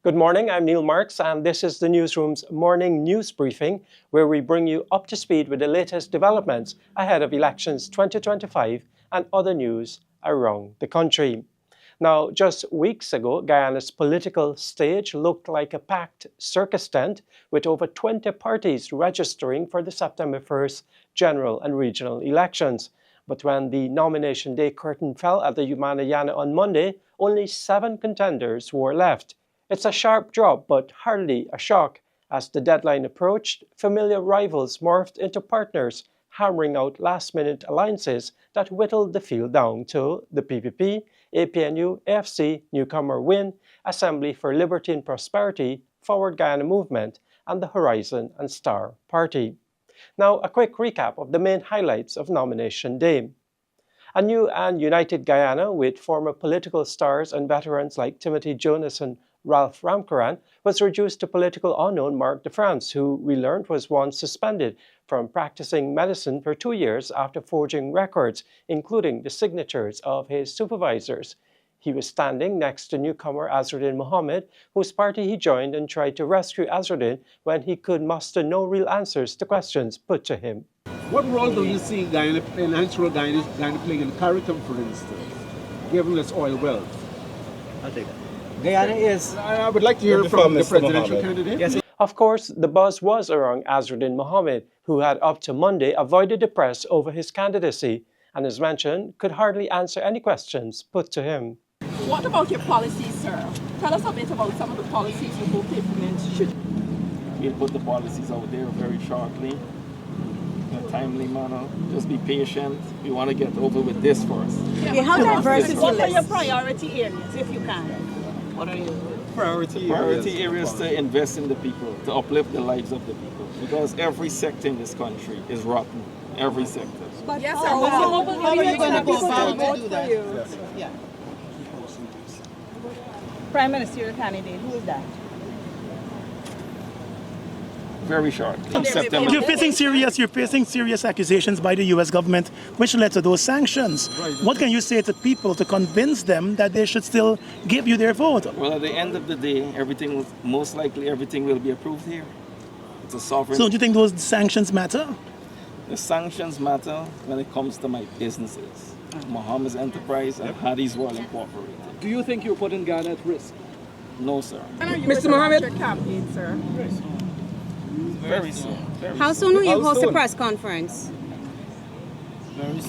Good morning, I'm Neil Marks, and this is the Newsroom's morning news briefing, where we bring you up to speed with the latest developments ahead of elections 2025 and other news around the country. Now, just weeks ago, Guyana's political stage looked like a packed circus tent with over 20 parties registering for the September 1st general and regional elections. But when the nomination day curtain fell at the Guyana on Monday, only 7 contenders were left. It's a sharp drop, but hardly a shock. As the deadline approached, familiar rivals morphed into partners, hammering out last-minute alliances that whittled the field down to the PPP, APNU, AFC, Newcomer Win, Assembly for Liberty and Prosperity, Forward Guyana Movement, and the Horizon and Star Party. Now, a quick recap of the main highlights of nomination day. A new and united Guyana with former political stars and veterans like Timothy Jonas and Ralph Ramkaran was reduced to political unknown Mark de France, who we learned was once suspended from practicing medicine for 2 years after forging records, including the signatures of his supervisors. He was standing next to newcomer Azruddin Mohamed, whose party he joined and tried to rescue Azardin when he could muster no real answers to questions put to him. What role do you see Guyana playing in CARICOM, for instance, given its oil wealth? I'll take that. Guyana is... I would like to hear from the presidential candidate. Yes. Of course, the buzz was around Azruddin Mohamed, who had up to Monday avoided the press over his candidacy, and as mentioned, could hardly answer any questions put to him. What about your policies, sir? Tell us a bit about some of the policies you hope to implement. We'll put the policies out there very shortly, in a timely manner. Just be patient. We want to get over with this first. Yeah, how diverse is what are your priority areas, if you can? What are your priority areas to invest in the people, to uplift the lives of the people. Because every sector in this country is rotten. Every sector. But yes, sir. How are you going to go about to do that? Yes. Yeah. Prime Ministerial candidate, who is that? Very shortly. September. You're facing serious accusations by the U.S. government, which led to those sanctions. What can you say to people to convince them that they should still give you their vote? Well, at the end of the day, most likely everything will be approved here. It's a sovereign. So do you think those sanctions matter? The sanctions matter when it comes to my businesses. Mohammed's Enterprise and Hattie's World Incorporated. Do you think you're putting Guyana at risk? No, sir. Mr. Mohamed? Your campaign, sir. Very soon. How soon will you host a press conference?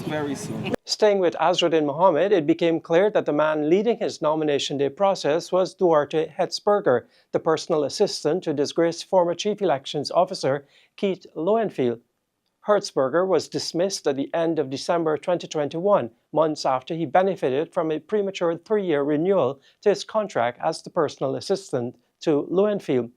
Very soon. Staying with Azruddin Mohamed, it became clear that the man leading his nomination day process was Duarte Hetzberger, the personal assistant to disgraced former Chief Elections Officer Keith Lowenfield. Hetzberger was dismissed at the end of December 2021, months after he benefited from a premature 3-year renewal to his contract as the personal assistant to Lowenfield.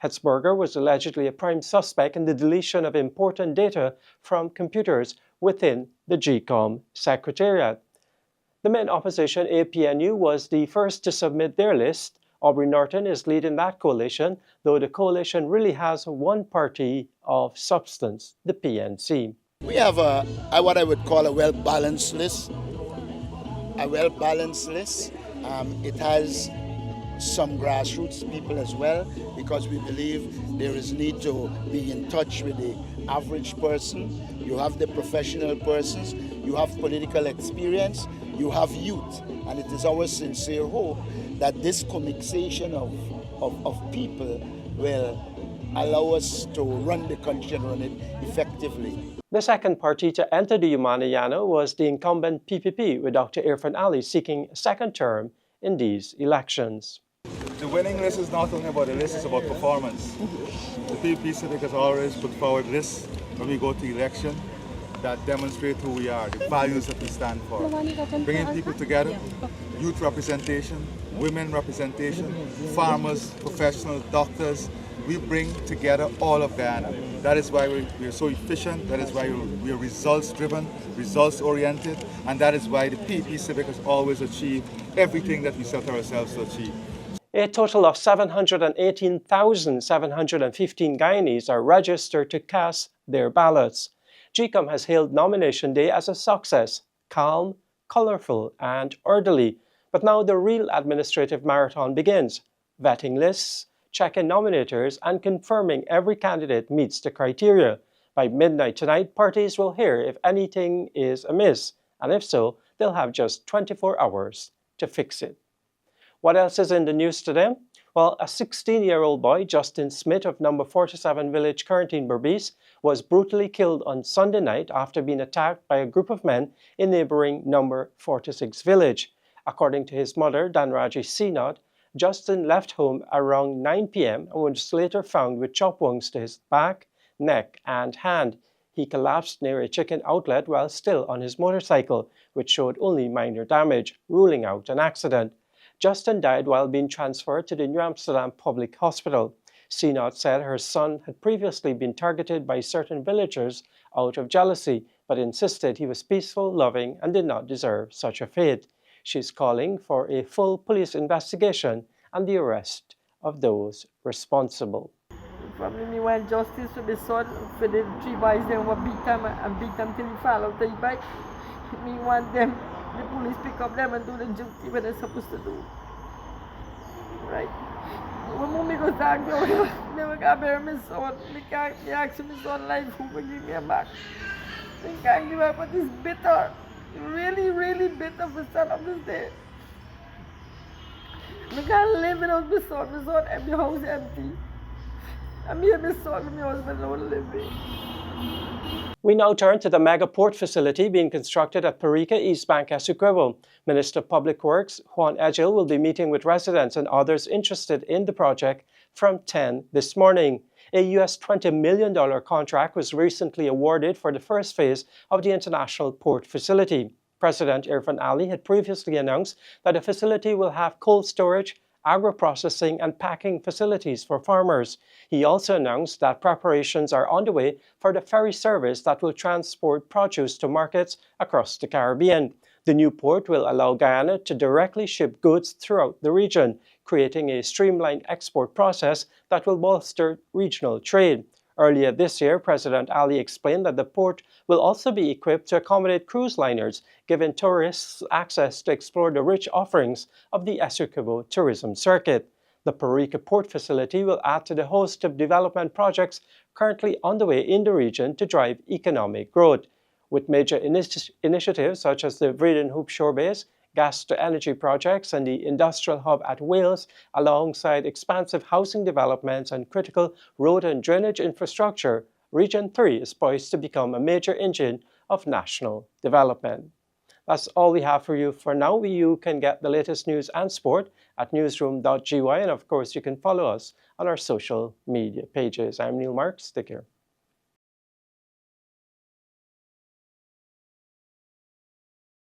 Hetzberger was allegedly a prime suspect in the deletion of important data from computers within the GECOM Secretariat. The main opposition, APNU, was the first to submit their list. Aubrey Norton is leading that coalition, though the coalition really has one party of substance, the PNC. We have what I would call a well-balanced list. It has some grassroots people as well, because we believe there is need to be in touch with the average person. You have the professional persons, you have political experience, you have youth, and it is our sincere hope that this commixation of people will allow us to run the country and run it effectively. The second party to enter the Guyana was the incumbent PPP, with Dr. Irfan Ali seeking a second term in these elections. The winning list is not only about the list, it's about performance. The PPP Civic has always put forward lists when we go to election that demonstrate who we are, the values that we stand for. Bringing people together, youth representation, women representation, farmers, professionals, doctors. We bring together all of Guyana. That is why we are so efficient, that is why we are results-driven, results-oriented, and that is why the PPP Civic has always achieved everything that we set ourselves to achieve. A total of 718,715 Guyanese are registered to cast their ballots. GECOM has hailed nomination day as a success, calm, colorful, and orderly. But now the real administrative marathon begins. vetting lists, checking nominators, and confirming every candidate meets the criteria. By midnight tonight, parties will hear if anything is amiss, and if so, they'll have just 24 hours to fix it. What else is in the news today? Well, a 16-year-old boy, Justin Smith of number 47 village, Corentyne, Berbice, was brutally killed on Sunday night after being attacked by a group of men in neighboring number 46 village. According to his mother, Danraji Sinot, Justin left home around 9 p.m. and was later found with chop wounds to his back, neck, and hand. He collapsed near a chicken outlet while still on his motorcycle, which showed only minor damage, ruling out an accident. Justin died while being transferred to the New Amsterdam Public Hospital. Sinot said her son had previously been targeted by certain villagers out of jealousy, but insisted he was peaceful, loving, and did not deserve such a fate. She is calling for a full police investigation and the arrest of those responsible. Family, me want justice for the son, for the 3 boys them who beat them and beat them till he fall out of the bike. Me want them, the police pick up them and do the duty what they're supposed to do. Right? When mommy goes down, never got bury my son. Me ask my son life who will give me a back. They can't give up, but it's bitter. Really, really bitter for son of this day. I can't live without my son and my house empty. I'm here, my son, and my husband don't live here. We now turn to the mega port facility being constructed at Parika, East Bank, Essequibo. Minister of Public Works, Juan Egil, will be meeting with residents and others interested in the project from 10 this morning. A US $20 million contract was recently awarded for the first phase of the International Port Facility. President Irfan Ali had previously announced that the facility will have cold storage, agro-processing, and packing facilities for farmers. He also announced that preparations are underway for the ferry service that will transport produce to markets across the Caribbean. The new port will allow Guyana to directly ship goods throughout the region, creating a streamlined export process that will bolster regional trade. Earlier this year, President Ali explained that the port will also be equipped to accommodate cruise liners, giving tourists access to explore the rich offerings of the Essequibo tourism circuit. The Parika port facility will add to the host of development projects currently underway in the region to drive economic growth. With major initiatives such as the Vreeden Hoop Shore Base, gas-to-energy projects, and the industrial hub at Wales, alongside expansive housing developments and critical road and drainage infrastructure, Region 3 is poised to become a major engine of national development. That's all we have for you for now. You can get the latest news and sport at newsroom.gy, and of course you can follow us on our social media pages. I'm Neil Marks. Take care.